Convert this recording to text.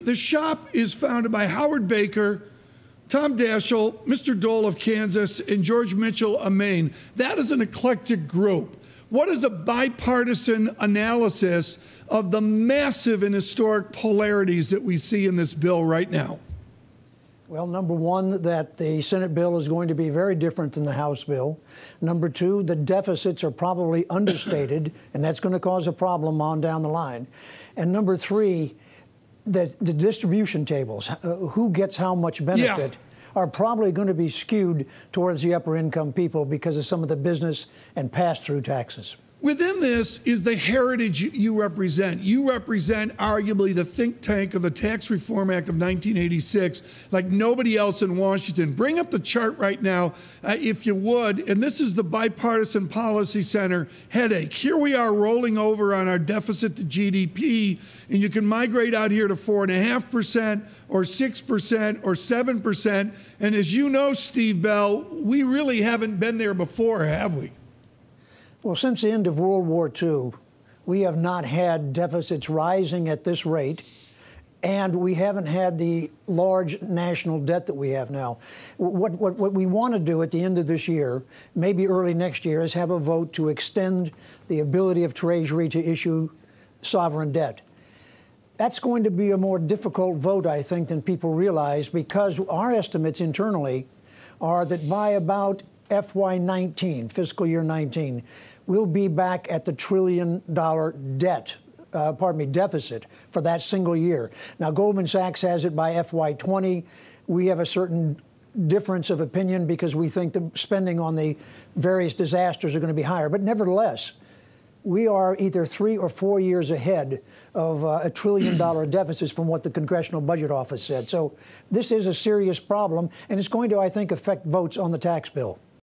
The shop is founded by Howard Baker, Tom Daschle, Mr. Dole of Kansas, and George Mitchell of Maine. That is an eclectic group. What is a bipartisan analysis of the massive and historic polarities that we see in this bill right now? Well, number one, that the Senate bill is going to be very different than the House bill. Number two, the deficits are probably understated, and that's going to cause a problem on down the line. And number three, the distribution tables, who gets how much benefit, are probably going to be skewed towards the upper income people because of some of the business and pass-through taxes. Within this is the heritage you represent. You represent arguably the think tank of the Tax Reform Act of 1986 like nobody else in Washington. Bring up the chart right now, if you would. And this is the Bipartisan Policy Center headache. Here we are rolling over on our deficit to GDP, and you can migrate out here to 4.5% or 6% or 7%. And as you know, Steve Bell, we really haven't been there before, have we? Well, since the end of World War II, we have not had deficits rising at this rate, and we haven't had the large national debt that we have now. What we want to do at the end of this year, maybe early next year, is have a vote to extend the ability of Treasury to issue sovereign debt. That's going to be a more difficult vote, I think, than people realize, because our estimates internally are that by about FY19, fiscal year 19, we'll be back at the $1 trillion deficit for that single year. Now, Goldman Sachs has it by FY20. We have a certain difference of opinion because we think the spending on the various disasters are going to be higher. But nevertheless, we are either 3 or 4 years ahead of $1 trillion deficits from what the Congressional Budget Office said. So this is a serious problem, and it's going to, I think, affect votes on the tax bill.